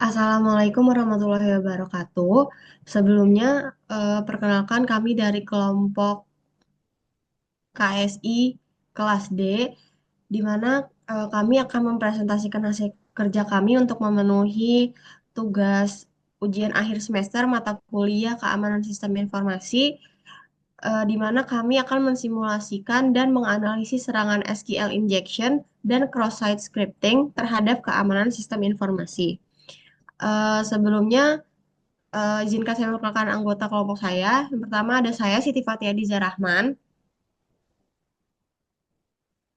Assalamualaikum warahmatullahi wabarakatuh. Sebelumnya, perkenalkan kami dari kelompok KSI kelas D, di mana kami akan mempresentasikan hasil kerja kami untuk memenuhi tugas ujian akhir semester mata kuliah Keamanan Sistem Informasi, di mana kami akan mensimulasikan dan menganalisis serangan SQL injection dan cross-site scripting terhadap keamanan sistem informasi. Sebelumnya, izinkan saya memperkenalkan anggota kelompok saya. Yang pertama ada saya, Siti Fatia Diza Rahman.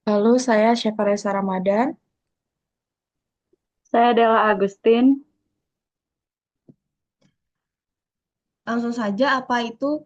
Lalu saya Syafaresa Ramadan. Saya adalah Agustin. Langsung saja, apa itu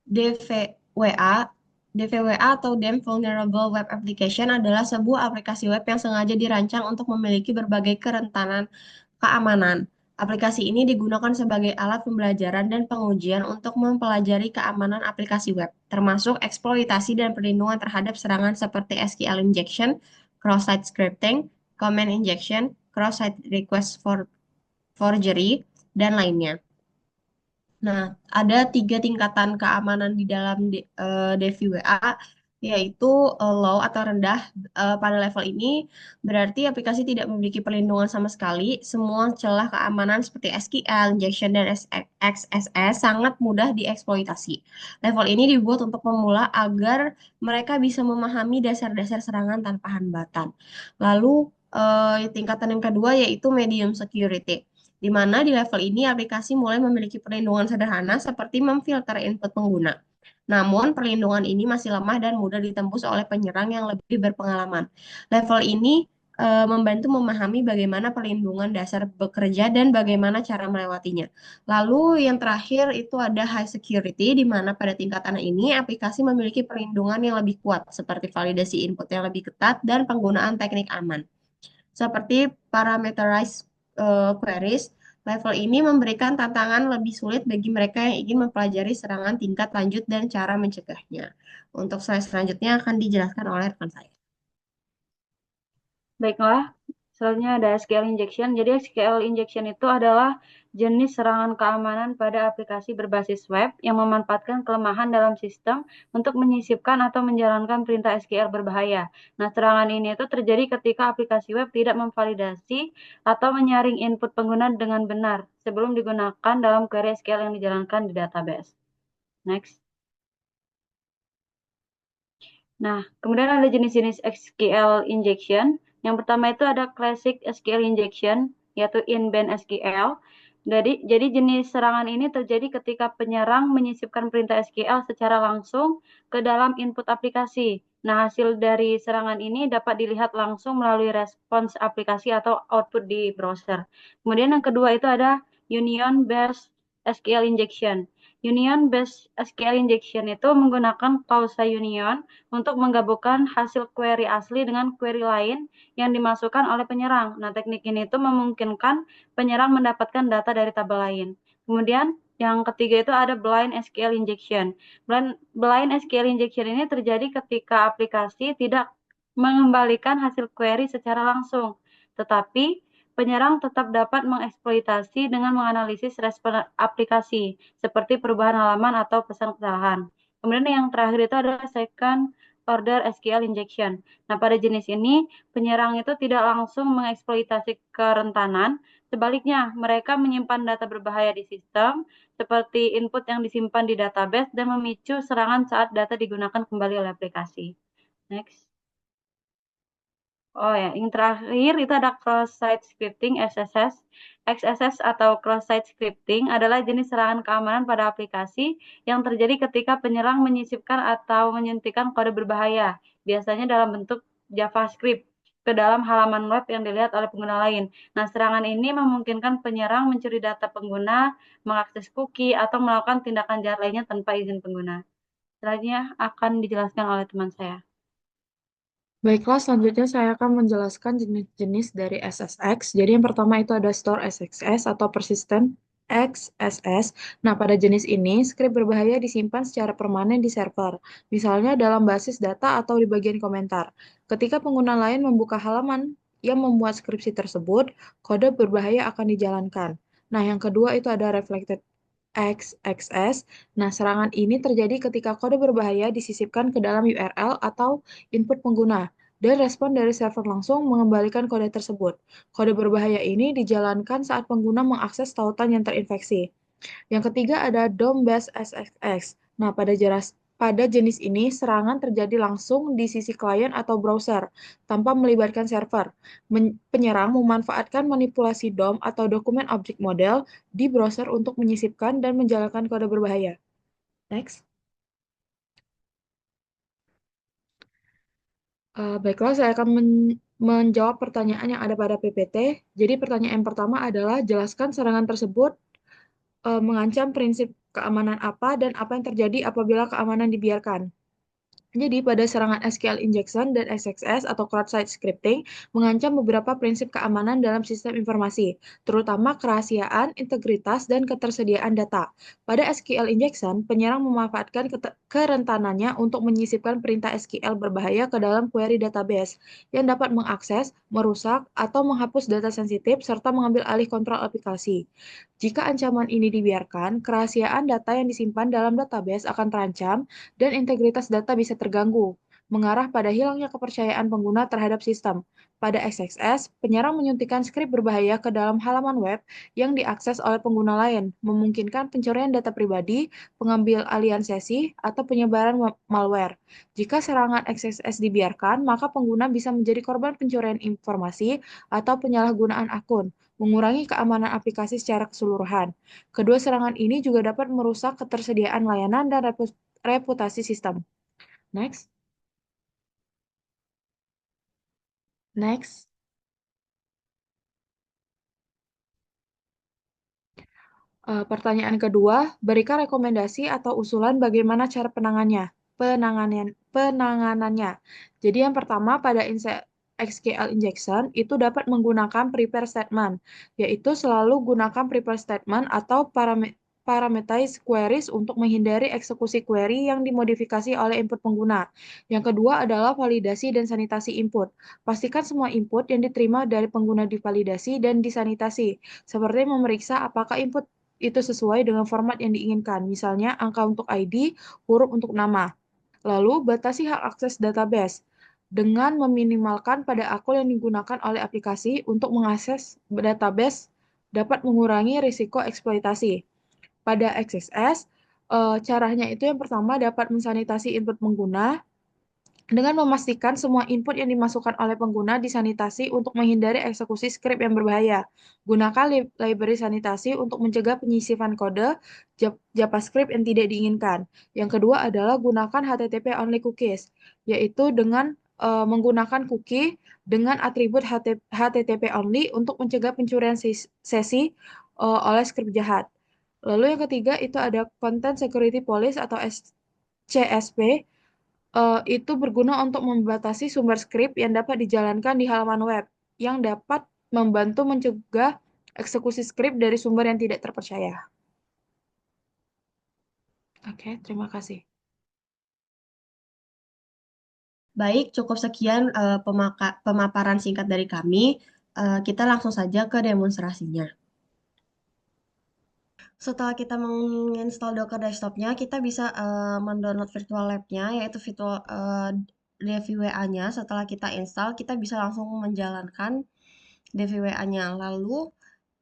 DVWA? DVWA atau Damn Vulnerable Web Application adalah sebuah aplikasi web yang sengaja dirancang untuk memiliki berbagai kerentanan keamanan. Aplikasi ini digunakan sebagai alat pembelajaran dan pengujian untuk mempelajari keamanan aplikasi web, termasuk eksploitasi dan perlindungan terhadap serangan seperti SQL injection, cross-site scripting, comment injection, cross-site request forgery, dan lainnya. Nah, ada tiga tingkatan keamanan di dalam DVWA, yaitu low atau rendah. Pada level ini berarti aplikasi tidak memiliki perlindungan sama sekali. Semua celah keamanan seperti SQL, injection, dan XSS sangat mudah dieksploitasi. Level ini dibuat untuk pemula agar mereka bisa memahami dasar-dasar serangan tanpa hambatan. Lalu, tingkatan yang kedua yaitu medium security, di mana di level ini aplikasi mulai memiliki perlindungan sederhana seperti memfilter input pengguna. Namun, perlindungan ini masih lemah dan mudah ditembus oleh penyerang yang lebih berpengalaman. Level ini membantu memahami bagaimana perlindungan dasar bekerja dan bagaimana cara melewatinya. Lalu yang terakhir itu ada high security, di mana pada tingkatan ini aplikasi memiliki perlindungan yang lebih kuat, seperti validasi input yang lebih ketat dan penggunaan teknik aman seperti parameterized queries. Level ini memberikan tantangan lebih sulit bagi mereka yang ingin mempelajari serangan tingkat lanjut dan cara mencegahnya. Untuk slide selanjutnya akan dijelaskan oleh rekan saya. Baiklah, selanjutnya ada SQL injection. Jadi SQL injection itu adalah jenis serangan keamanan pada aplikasi berbasis web yang memanfaatkan kelemahan dalam sistem untuk menyisipkan atau menjalankan perintah SQL berbahaya. Nah, serangan ini itu terjadi ketika aplikasi web tidak memvalidasi atau menyaring input pengguna dengan benar sebelum digunakan dalam query SQL yang dijalankan di database. Next. Nah, kemudian ada jenis-jenis SQL injection. Yang pertama itu ada classic SQL injection, yaitu inbound SQL. Jadi jenis serangan ini terjadi ketika penyerang menyisipkan perintah SQL secara langsung ke dalam input aplikasi. Nah, hasil dari serangan ini dapat dilihat langsung melalui respons aplikasi atau output di browser. Kemudian yang kedua itu ada union-based SQL injection. Union-based SQL injection itu menggunakan klausa union untuk menggabungkan hasil query asli dengan query lain yang dimasukkan oleh penyerang. Nah, teknik ini itu memungkinkan penyerang mendapatkan data dari tabel lain. Kemudian yang ketiga itu ada blind SQL injection. Blind SQL injection ini terjadi ketika aplikasi tidak mengembalikan hasil query secara langsung, tetapi penyerang tetap dapat mengeksploitasi dengan menganalisis respon aplikasi, seperti perubahan halaman atau pesan kesalahan. Kemudian yang terakhir itu adalah second order SQL injection. Nah, pada jenis ini, penyerang itu tidak langsung mengeksploitasi kerentanan, sebaliknya mereka menyimpan data berbahaya di sistem, seperti input yang disimpan di database dan memicu serangan saat data digunakan kembali oleh aplikasi. Next. Oh ya, yang terakhir itu ada cross-site scripting (XSS). XSS atau cross-site scripting adalah jenis serangan keamanan pada aplikasi yang terjadi ketika penyerang menyisipkan atau menyuntikkan kode berbahaya, biasanya dalam bentuk JavaScript, ke dalam halaman web yang dilihat oleh pengguna lain. Nah, serangan ini memungkinkan penyerang mencuri data pengguna, mengakses cookie, atau melakukan tindakan jahat lainnya tanpa izin pengguna. Selanjutnya akan dijelaskan oleh teman saya. Baiklah, selanjutnya saya akan menjelaskan jenis-jenis dari SSX. Jadi yang pertama itu ada Store SXS atau Persistent XSS. Nah, pada jenis ini, skrip berbahaya disimpan secara permanen di server, misalnya dalam basis data atau di bagian komentar. Ketika pengguna lain membuka halaman yang memuat skripsi tersebut, kode berbahaya akan dijalankan. Nah, yang kedua itu ada reflected XXS. Nah, serangan ini terjadi ketika kode berbahaya disisipkan ke dalam URL atau input pengguna, dan respon dari server langsung mengembalikan kode tersebut. Kode berbahaya ini dijalankan saat pengguna mengakses tautan yang terinfeksi. Yang ketiga ada DOM-based SSX. Nah, pada jenis ini, serangan terjadi langsung di sisi klien atau browser, tanpa melibatkan server. Penyerang memanfaatkan manipulasi DOM atau dokumen object model di browser untuk menyisipkan dan menjalankan kode berbahaya. Next. Baiklah, saya akan menjawab pertanyaan yang ada pada PPT. Jadi pertanyaan yang pertama adalah jelaskan serangan tersebut mengancam prinsip keamanan apa dan apa yang terjadi apabila keamanan dibiarkan. Jadi, pada serangan SQL injection dan XXS atau crowd-side scripting mengancam beberapa prinsip keamanan dalam sistem informasi, terutama kerahasiaan, integritas, dan ketersediaan data. Pada SQL injection, penyerang memanfaatkan kerentanannya untuk menyisipkan perintah SQL berbahaya ke dalam query database yang dapat mengakses, merusak, atau menghapus data sensitif serta mengambil alih kontrol aplikasi. Jika ancaman ini dibiarkan, kerahasiaan data yang disimpan dalam database akan terancam dan integritas data bisa terganggu, mengarah pada hilangnya kepercayaan pengguna terhadap sistem. Pada XXS, penyerang menyuntikkan skrip berbahaya ke dalam halaman web yang diakses oleh pengguna lain, memungkinkan pencurian data pribadi, pengambil alihan sesi, atau penyebaran malware. Jika serangan XXS dibiarkan, maka pengguna bisa menjadi korban pencurian informasi atau penyalahgunaan akun, mengurangi keamanan aplikasi secara keseluruhan. Kedua serangan ini juga dapat merusak ketersediaan layanan dan reputasi sistem. Next. Next. Pertanyaan kedua, berikan rekomendasi atau usulan bagaimana cara penanganannya. Jadi yang pertama pada SQL injection itu dapat menggunakan prepare statement, yaitu selalu gunakan prepare statement atau parameterize queries untuk menghindari eksekusi query yang dimodifikasi oleh input pengguna. Yang kedua adalah validasi dan sanitasi input. Pastikan semua input yang diterima dari pengguna divalidasi dan disanitasi, seperti memeriksa apakah input itu sesuai dengan format yang diinginkan, misalnya angka untuk ID, huruf untuk nama. Lalu, batasi hak akses database dengan meminimalkan pada akun yang digunakan oleh aplikasi untuk mengakses database dapat mengurangi risiko eksploitasi. Pada XSS, caranya itu yang pertama dapat mensanitasi input pengguna, dengan memastikan semua input yang dimasukkan oleh pengguna disanitasi untuk menghindari eksekusi skrip yang berbahaya. Gunakan library sanitasi untuk mencegah penyisipan kode JavaScript yang tidak diinginkan. Yang kedua adalah gunakan HTTP only cookies, yaitu dengan menggunakan cookie dengan atribut HTTP only untuk mencegah pencurian sesi oleh skrip jahat. Lalu yang ketiga itu ada Content Security Police atau CSP, itu berguna untuk membatasi sumber skrip yang dapat dijalankan di halaman web, yang dapat membantu mencegah eksekusi skrip dari sumber yang tidak terpercaya. Oke, terima kasih. Baik, cukup sekian pemaparan singkat dari kami. Kita langsung saja ke demonstrasinya. Setelah kita menginstall Docker desktopnya, kita bisa mendownload virtual lab-nya, yaitu virtual DVWA-nya. Setelah kita install, kita bisa langsung menjalankan DVWA-nya. Lalu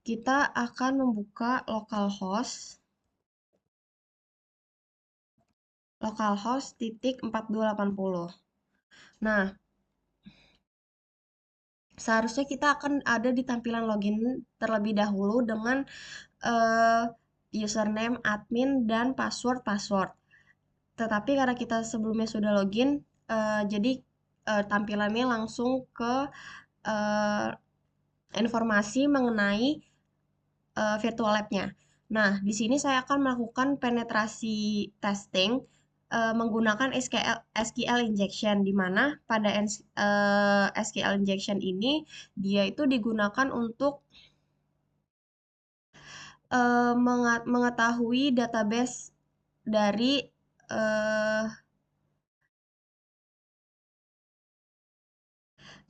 kita akan membuka localhost titik 4280. Nah, seharusnya kita akan ada di tampilan login terlebih dahulu dengan uh, username, admin, dan password. Tetapi karena kita sebelumnya sudah login, jadi tampilannya langsung ke uh, informasi mengenai virtual lab-nya. Nah, di sini saya akan melakukan penetrasi testing menggunakan SQL injection, di mana pada SQL injection ini dia itu digunakan untuk mengetahui database dari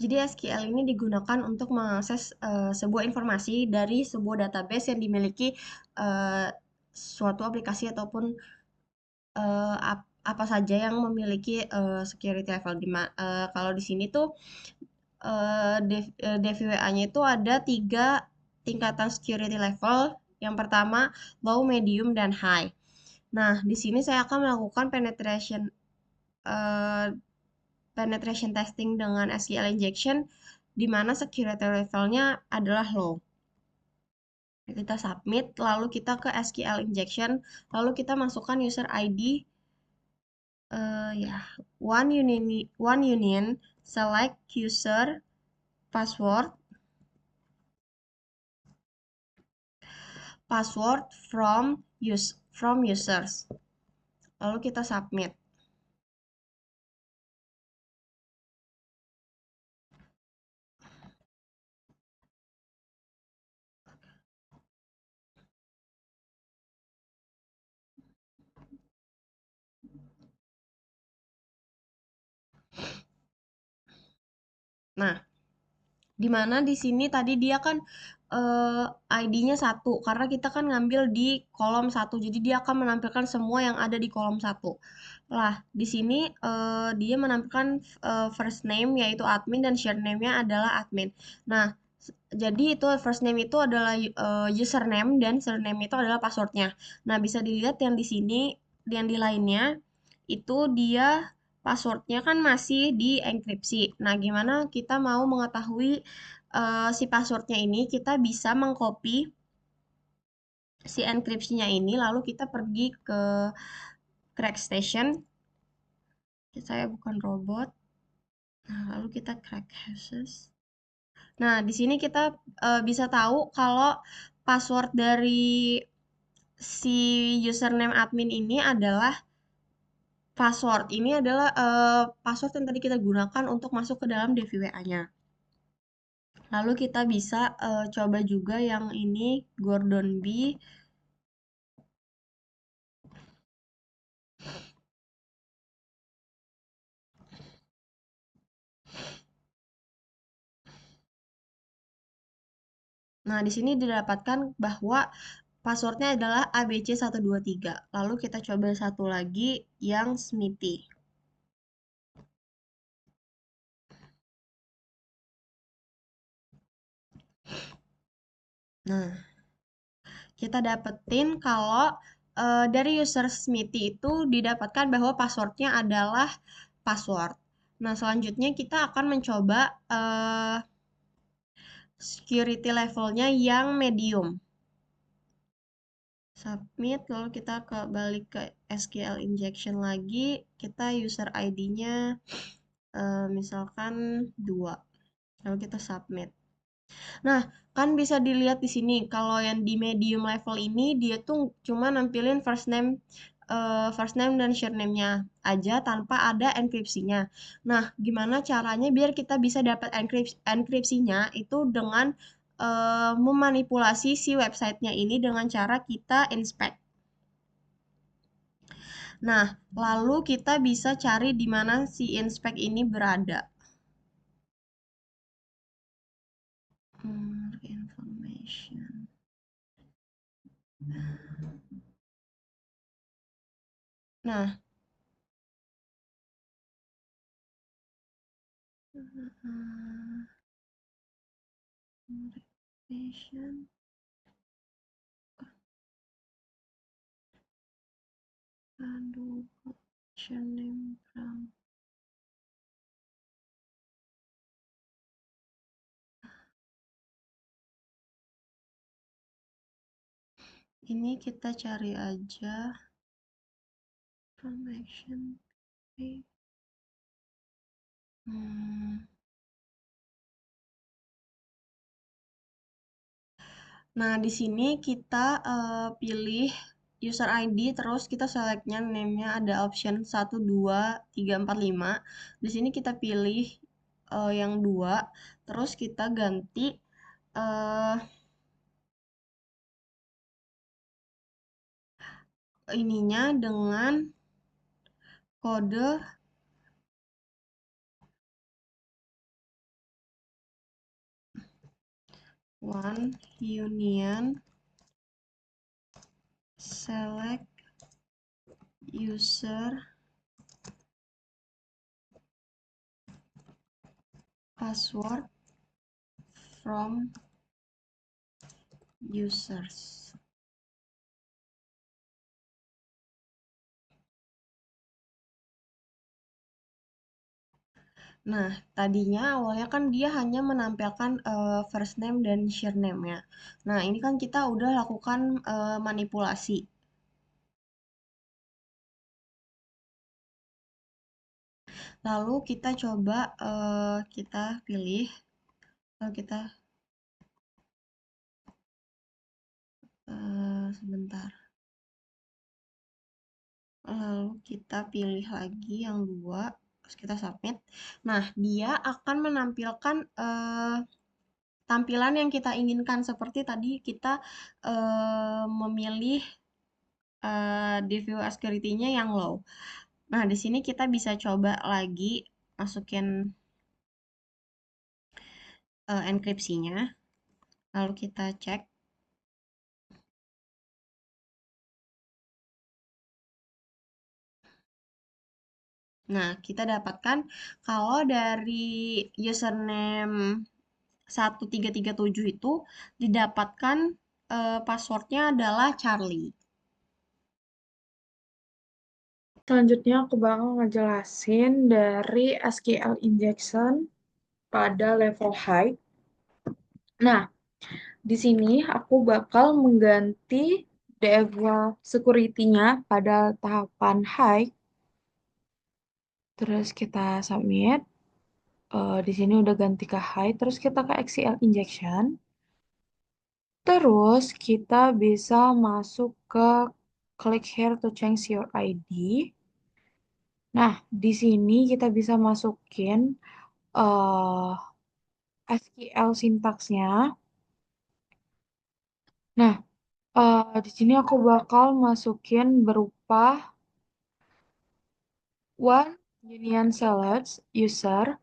Jadi SQL ini digunakan untuk mengakses sebuah informasi dari sebuah database yang dimiliki eh, suatu aplikasi ataupun apa saja yang memiliki security level. Kalau di sini tuh DVWA-nya itu ada tiga tingkatan security level. Yang pertama low, medium, dan high. Nah, di sini saya akan melakukan eh, penetration testing dengan SQL injection di mana security levelnya adalah low. Kita submit, lalu kita ke SQL injection, lalu kita masukkan user ID, ya, one union, select user, password from users. Lalu kita submit. Nah, di mana di sini tadi dia kan eh, ID-nya satu karena kita kan ngambil di kolom satu, jadi dia akan menampilkan semua yang ada di kolom satu. Lah, di sini dia menampilkan first name yaitu admin dan share name-nya adalah admin. Nah, jadi itu first name itu adalah username dan surname itu adalah passwordnya. Nah, bisa dilihat yang di sini, yang di lainnya itu dia passwordnya kan masih di enkripsi. Nah, gimana kita mau mengetahui si passwordnya ini? Kita bisa mengcopy si enkripsinya ini, lalu kita pergi ke crack station. Saya bukan robot. Nah, lalu kita crack hashes. Nah, di sini kita bisa tahu kalau password dari si username admin ini adalah password. Ini adalah password yang tadi kita gunakan untuk masuk ke dalam DVWA-nya. Lalu kita bisa coba juga yang ini Gordon B. Nah, di sini didapatkan bahwa passwordnya adalah ABC123. Lalu kita coba satu lagi yang Smithy. Nah, kita dapetin kalau dari user Smithy itu didapatkan bahwa passwordnya adalah password. Nah, selanjutnya kita akan mencoba security levelnya yang medium. Submit, lalu kita balik ke SQL injection lagi, kita user ID-nya misalkan 2. Lalu kita submit. Nah, kan bisa dilihat di sini kalau yang di medium level ini dia tuh cuma nampilin first name dan surname-nya aja tanpa ada enkripsinya. Nah, gimana caranya biar kita bisa dapat enkripsinya itu dengan memanipulasi si websitenya ini dengan cara kita inspect. Nah, lalu kita bisa cari di mana si inspect ini berada. Information. Nah, information. Aduh, name from. Ini kita cari aja information. Hmm. Nah, di sini kita pilih user ID, terus kita selectnya name-nya ada option 1, 2, 3, 4, 5. Di sini kita pilih yang 2, terus kita ganti eh, ininya dengan kode one union select user password from users. Nah, tadinya awalnya kan dia hanya menampilkan first name dan surname-nya. Nah, ini kan kita udah lakukan manipulasi. Lalu kita coba kita pilih, kita sebentar. Lalu kita pilih lagi yang dua, terus kita submit. Nah, dia akan menampilkan tampilan yang kita inginkan seperti tadi kita memilih diffuse security-nya yang low. Nah, di sini kita bisa coba lagi masukin enkripsinya, lalu kita cek. Nah, kita dapatkan kalau dari username 1337 itu didapatkan passwordnya adalah Charlie. Selanjutnya aku bakal ngejelasin dari SQL injection pada level high. Nah, di sini aku bakal mengganti default security-nya pada tahapan high. Terus kita submit. Di sini udah ganti ke high. Terus kita ke SQL injection. Terus kita bisa masuk ke click here to change your ID. Nah, di sini kita bisa masukin eh SQL sintaksnya. Nah, di sini aku bakal masukin berupa one union select user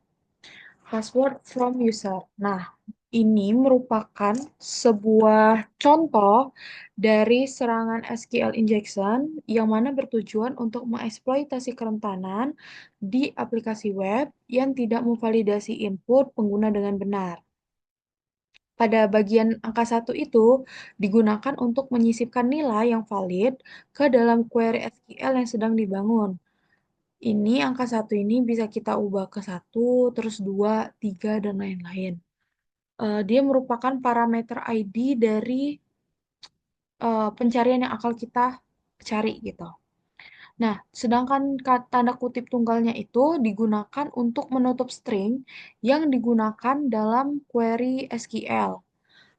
password from user. Nah, ini merupakan sebuah contoh dari serangan SQL injection yang mana bertujuan untuk mengeksploitasi kerentanan di aplikasi web yang tidak memvalidasi input pengguna dengan benar. Pada bagian angka 1 itu digunakan untuk menyisipkan nilai yang valid ke dalam query SQL yang sedang dibangun. Ini angka 1 ini bisa kita ubah ke 1, terus 2, 3, dan lain-lain. Dia merupakan parameter ID dari pencarian yang akan kita cari gitu. Nah, sedangkan tanda kutip tunggalnya itu digunakan untuk menutup string yang digunakan dalam query SQL.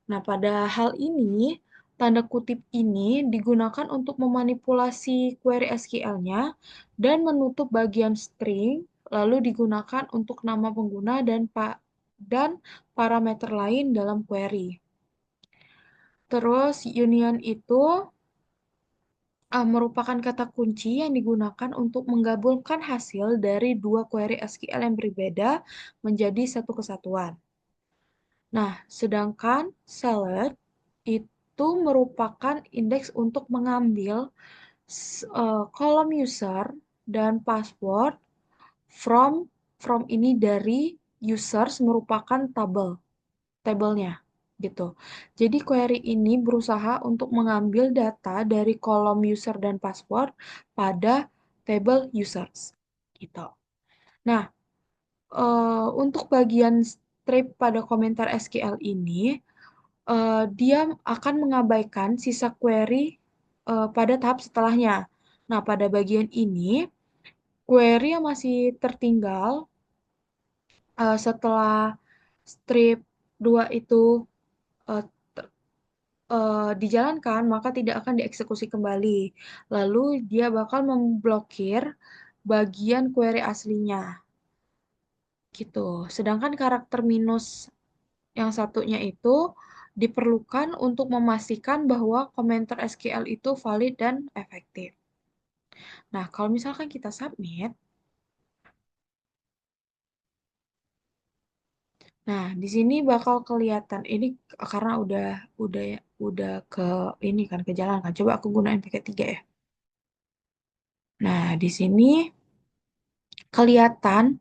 Nah, pada hal ini, tanda kutip ini digunakan untuk memanipulasi query SQL-nya dan menutup bagian string, lalu digunakan untuk nama pengguna dan parameter lain dalam query. Terus, union itu merupakan kata kunci yang digunakan untuk menggabungkan hasil dari dua query SQL yang berbeda menjadi satu kesatuan. Nah, sedangkan select itu merupakan indeks untuk mengambil kolom user dan password from ini dari users merupakan tabelnya gitu. Jadi query ini berusaha untuk mengambil data dari kolom user dan password pada table users gitu. Nah, untuk bagian strip pada komentar SQL ini dia akan mengabaikan sisa query pada tahap setelahnya. Nah, pada bagian ini, query yang masih tertinggal setelah strip 2 itu eh, dijalankan, maka tidak akan dieksekusi kembali. Lalu dia bakal memblokir bagian query aslinya. Gitu. Sedangkan karakter minus yang satunya itu diperlukan untuk memastikan bahwa komentar SQL itu valid dan efektif. Nah, kalau misalkan kita submit, Nah, di sini bakal kelihatan ini karena udah udah ke ini kan ke jalan kan. Coba aku gunain pakai 3 ya. Nah, di sini kelihatan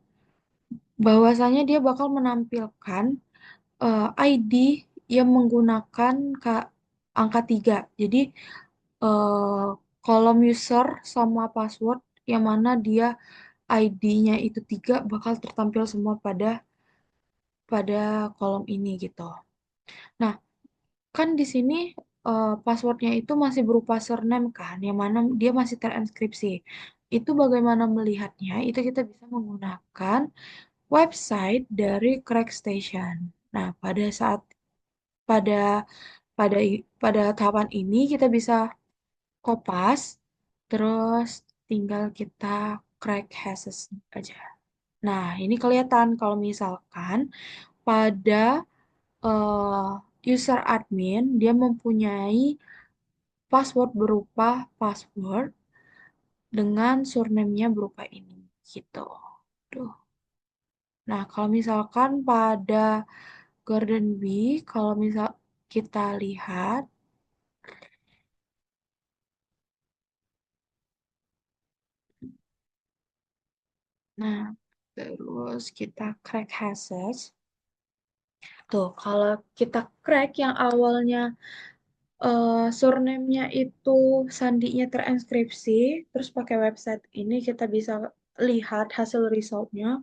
bahwasanya dia bakal menampilkan ID yang menggunakan angka 3. Jadi eh, kolom user sama password yang mana dia ID-nya itu 3 bakal tertampil semua pada pada kolom ini gitu. Nah, kan di sini passwordnya itu masih berupa surname kan, yang mana dia masih terenkripsi. Itu bagaimana melihatnya? Itu kita bisa menggunakan website dari CrackStation. Nah, pada pada tahapan ini kita bisa kopas, terus tinggal kita crack hashes aja. Nah, ini kelihatan kalau misalkan pada user admin dia mempunyai password berupa password dengan surname-nya berupa ini gitu. Tuh. Nah, kalau misalkan pada Gordon B, kalau misal kita lihat, nah, terus kita crack hashes. Tuh, kalau kita crack yang awalnya surname-nya itu sandinya terenkripsi, terus pakai website ini kita bisa lihat hasil resultnya.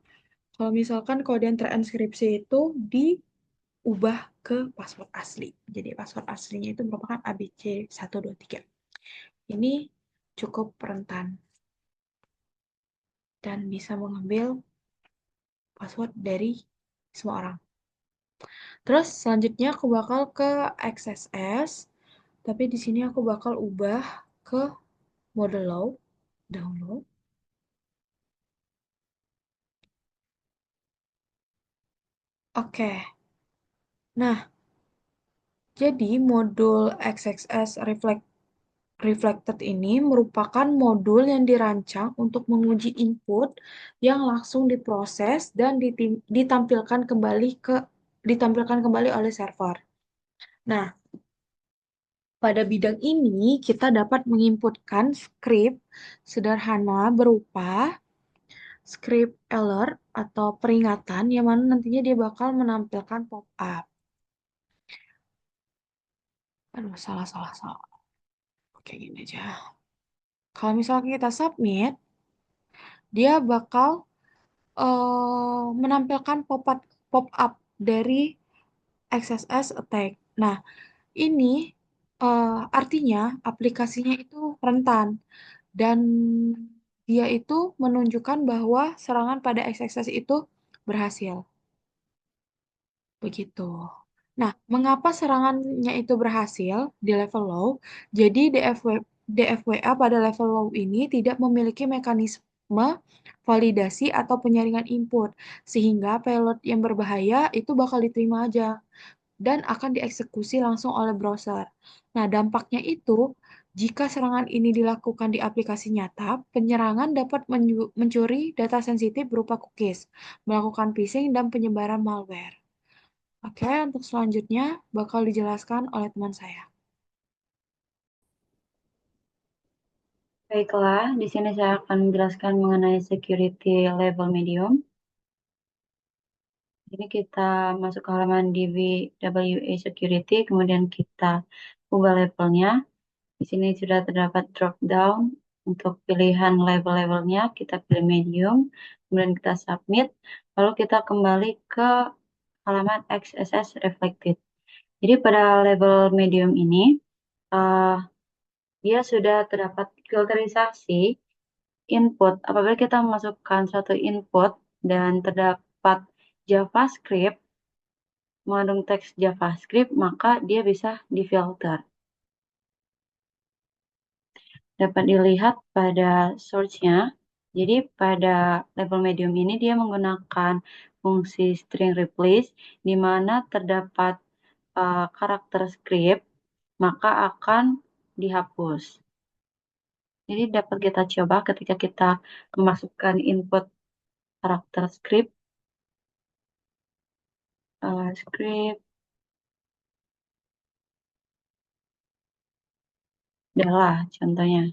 Kalau misalkan kode yang terenkripsi itu diubah ke password asli. Jadi password aslinya itu merupakan ABC123. Ini cukup rentan dan bisa mengambil password dari semua orang. Terus selanjutnya aku bakal ke XSS, tapi di sini aku bakal ubah ke mode low, download. Oke, nah jadi modul XXS Reflected ini merupakan modul yang dirancang untuk menguji input yang langsung diproses dan ditampilkan kembali oleh server. Nah, pada bidang ini kita dapat menginputkan script sederhana berupa script alert atau peringatan yang mana nantinya dia bakal menampilkan pop-up. Aduh, salah, salah, salah. Oke, gini aja. Kalau misalnya kita submit, dia bakal menampilkan pop-up dari XSS attack. Nah, ini artinya aplikasinya itu rentan dan dia itu menunjukkan bahwa serangan pada XSS itu berhasil. Begitu. Nah, mengapa serangannya itu berhasil di level low? Jadi DFWA pada level low ini tidak memiliki mekanisme validasi atau penyaringan input, sehingga payload yang berbahaya itu bakal diterima aja dan akan dieksekusi langsung oleh browser. Nah, dampaknya itu, jika serangan ini dilakukan di aplikasi nyata, penyerangan dapat mencuri data sensitif berupa cookies, melakukan phishing, dan penyebaran malware. Oke, untuk selanjutnya bakal dijelaskan oleh teman saya. Baiklah, di sini saya akan menjelaskan mengenai security level medium. Jadi kita masuk ke halaman DBWA Security, kemudian kita ubah levelnya. Di sini sudah terdapat drop down untuk pilihan level-levelnya. Kita pilih medium, kemudian kita submit, lalu kita kembali ke halaman XSS Reflected. Jadi pada level medium ini, uh, dia sudah terdapat filterisasi input. Apabila kita memasukkan suatu input dan terdapat JavaScript, mengandung teks JavaScript, maka dia bisa difilter. Dapat dilihat pada source-nya. Jadi pada level medium ini dia menggunakan fungsi string replace, di mana terdapat karakter script, maka akan dihapus. Jadi dapat kita coba ketika kita memasukkan input karakter script. script Della contohnya.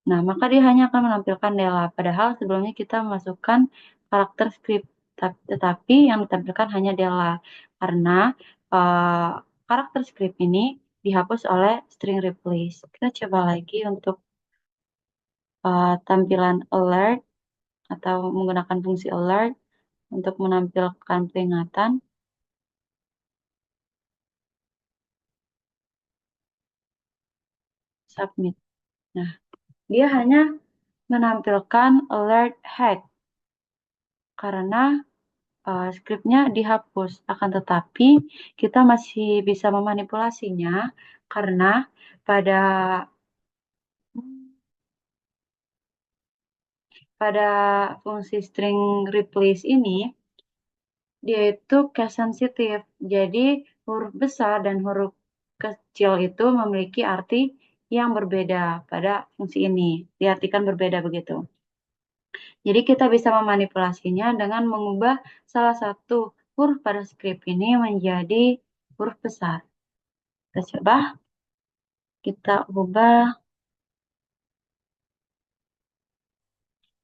Nah, maka dia hanya akan menampilkan Della, padahal sebelumnya kita memasukkan karakter script, tetapi yang ditampilkan hanya Della, karena uh, karakter script ini dihapus oleh string replace. Kita coba lagi untuk tampilan alert atau menggunakan fungsi alert untuk menampilkan peringatan. Submit. Nah, dia hanya menampilkan alert hack karena skripnya dihapus. Akan tetapi kita masih bisa memanipulasinya karena pada pada fungsi string replace ini dia itu case sensitif. Jadi huruf besar dan huruf kecil itu memiliki arti yang berbeda pada fungsi ini. Diartikan berbeda begitu. Jadi kita bisa memanipulasinya dengan mengubah salah satu huruf pada script ini menjadi huruf besar. Kita coba,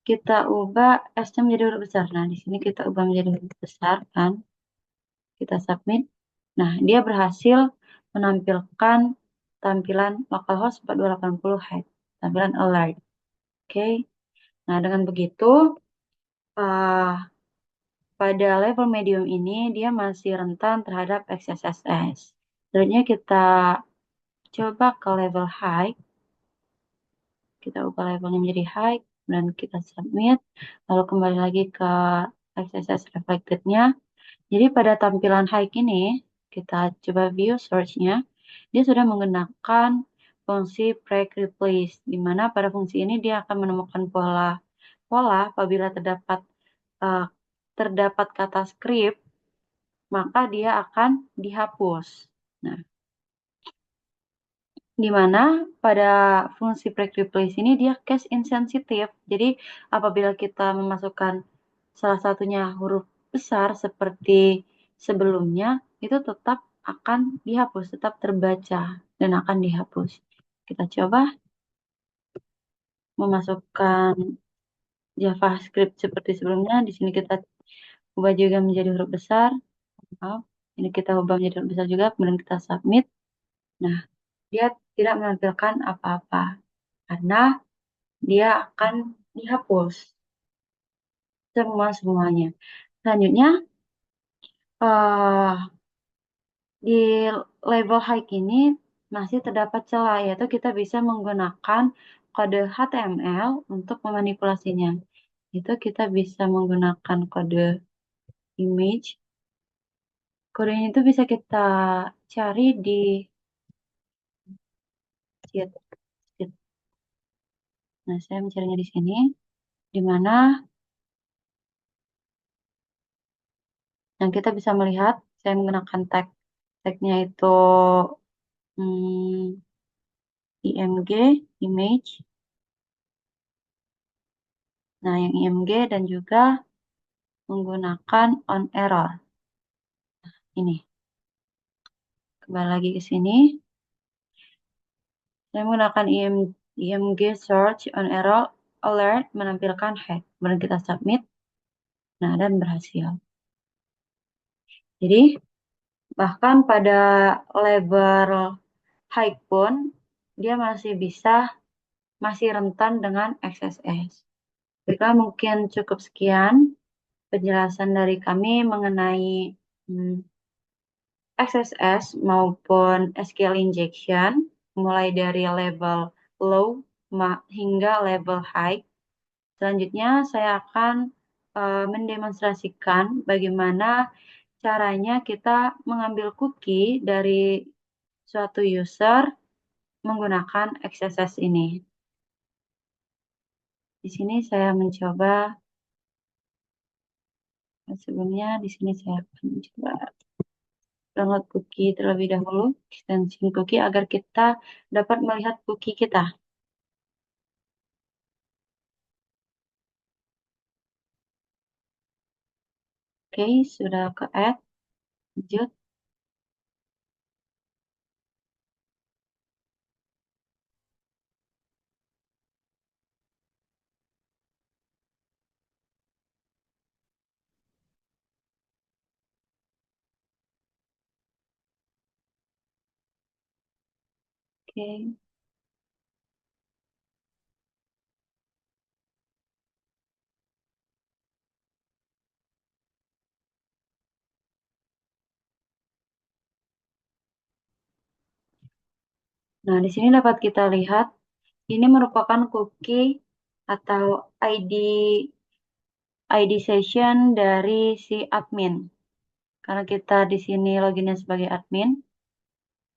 kita ubah S-nya menjadi huruf besar. Nah, di sini kita ubah menjadi huruf besar kan. Kita submit. Nah, dia berhasil menampilkan tampilan localhost 4280 head, tampilan alert. Oke. Nah, dengan begitu pada level medium ini dia masih rentan terhadap XSS. Selanjutnya kita coba ke level high. Kita ubah levelnya menjadi high dan kita submit. Lalu kembali lagi ke XSS reflected-nya. Jadi pada tampilan high ini, kita coba view search-nya. Dia sudah menggunakan fungsi break replace, di mana pada fungsi ini dia akan menemukan pola apabila terdapat kata script, maka dia akan dihapus. Nah, di mana pada fungsi break replace ini dia case insensitive. Jadi apabila kita memasukkan salah satunya huruf besar seperti sebelumnya, itu tetap akan dihapus, tetap terbaca dan akan dihapus. Kita coba memasukkan JavaScript seperti sebelumnya. Di sini kita ubah juga menjadi huruf besar. Maaf, ini kita ubah menjadi huruf besar juga, kemudian kita submit. Nah, dia tidak menampilkan apa-apa karena dia akan dihapus semuanya. Selanjutnya, di level high ini masih terdapat celah, yaitu kita bisa menggunakan kode HTML untuk memanipulasinya. Itu kita bisa menggunakan kode image. Kodenya itu bisa kita cari di sheet. Nah, saya mencarinya di sini, di mana yang kita bisa melihat, saya menggunakan tagnya itu img, image. Nah, yang img dan juga menggunakan on error. Ini. Kembali lagi ke sini. Saya menggunakan img search on error alert menampilkan head. Kemudian kita submit. Nah, dan berhasil. Jadi, bahkan pada level high pun, dia masih rentan dengan XSS. Baiklah, mungkin cukup sekian penjelasan dari kami mengenai XSS maupun SQL injection, mulai dari level low hingga level high. Selanjutnya saya akan mendemonstrasikan bagaimana caranya kita mengambil cookie dari suatu user menggunakan XSS ini. Di sini saya mencoba, sebelumnya di sini saya akan mencoba download cookie terlebih dahulu, extension cookie agar kita dapat melihat cookie kita. Oke, sudah ke add. Lanjut. Oke. Nah, di sini dapat kita lihat ini merupakan cookie atau ID session dari si admin. Karena kita di sini loginnya sebagai admin.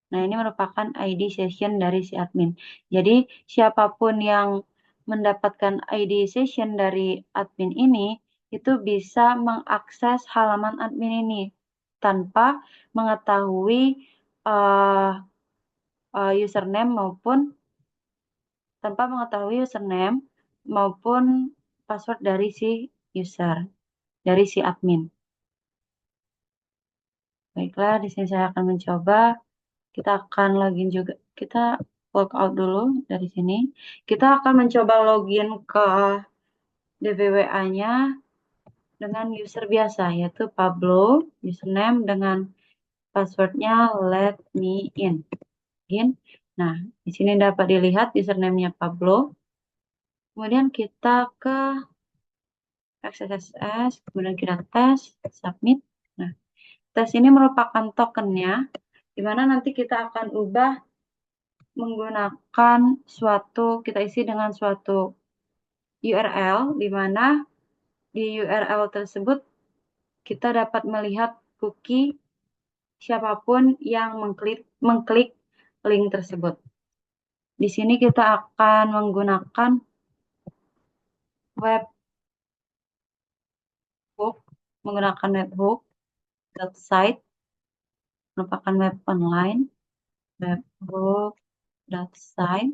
Nah, ini merupakan ID session dari si admin. Jadi, siapapun yang mendapatkan ID session dari admin ini, itu bisa mengakses halaman admin ini tanpa mengetahui uh, username maupun password dari si user, dari si admin. Baiklah, di sini saya akan mencoba. Kita akan login juga. Kita logout dulu dari sini. Kita akan mencoba login ke DBWA-nya dengan user biasa, yaitu Pablo, username dengan passwordnya let me in. Nah, di sini dapat dilihat username-nya Pablo. Kemudian kita ke XSS, kemudian kita tes, submit. Nah, tes ini merupakan tokennya, di mana nanti kita akan ubah menggunakan kita isi dengan suatu URL, di mana di URL tersebut kita dapat melihat cookie siapapun yang mengklik link tersebut. Di sini kita akan menggunakan webhook.site, merupakan web online, webhook.site.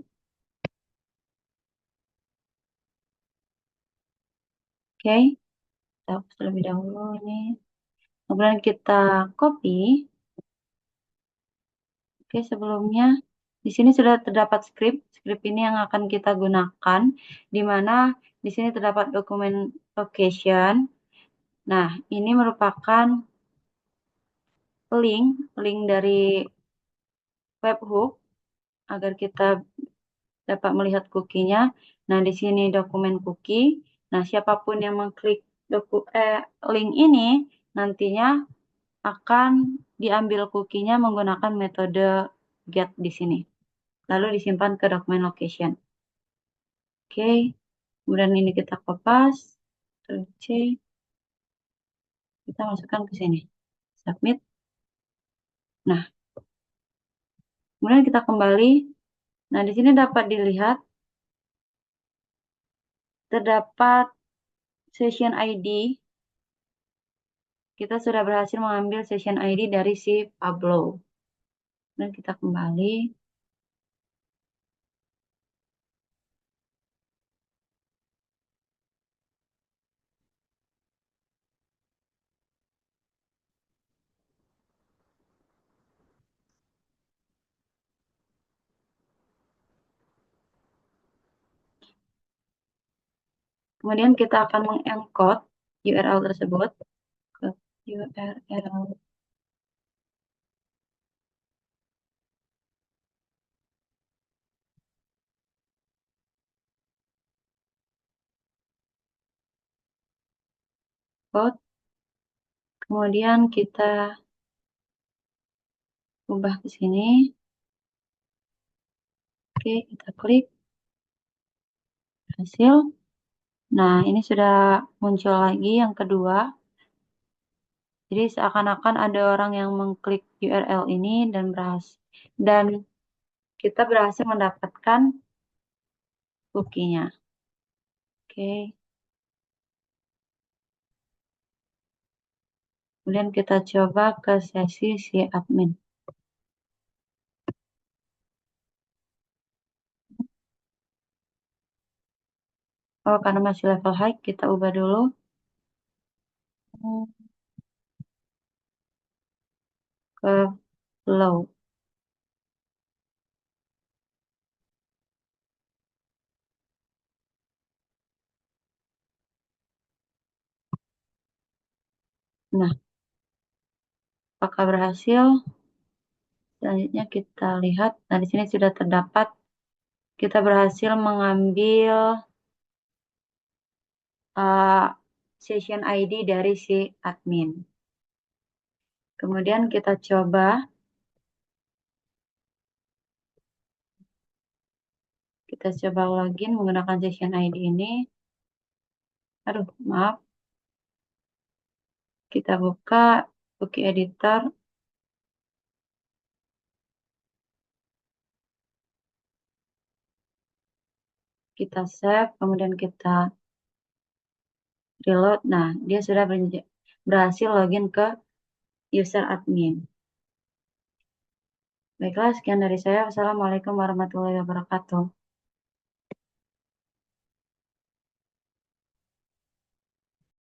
Oke, kita hapus terlebih dahulu ini. Kemudian kita copy. Oke, sebelumnya di sini sudah terdapat script. Script ini yang akan kita gunakan, di mana di sini terdapat dokumen location. Nah, ini merupakan link dari webhook agar kita dapat melihat cookie-nya. Nah, di sini dokumen cookie. Nah, siapapun yang mengklik link ini nantinya akan diambil cookie-nya menggunakan metode get di sini. Lalu disimpan ke dokumen location. Oke, kemudian ini kita kopas, C, kita masukkan ke sini, submit. Nah, kemudian kita kembali. Nah, di sini dapat dilihat terdapat session ID. Kita sudah berhasil mengambil session ID dari si Pablo. Dan kita kembali. Kemudian kita akan mengencode URL tersebut ke URL code. Kemudian kita ubah ke sini. Oke, kita klik. Hasil. Nah, ini sudah muncul lagi yang kedua. Jadi seakan-akan ada orang yang mengklik URL ini dan kita berhasil mendapatkan cookie-nya. Oke. Kemudian kita coba ke sesi si admin. Oh, karena masih level high, kita ubah dulu. ke flow. Nah, apakah berhasil? Selanjutnya kita lihat. Nah, di sini sudah terdapat kita berhasil mengambil session ID dari si admin. Kemudian kita coba login menggunakan session ID ini. Aduh, maaf. Kita buka cookie editor. Kita save, kemudian kita reload. Nah, dia sudah berhasil login ke user admin. Baiklah, sekian dari saya. Wassalamualaikum warahmatullahi wabarakatuh.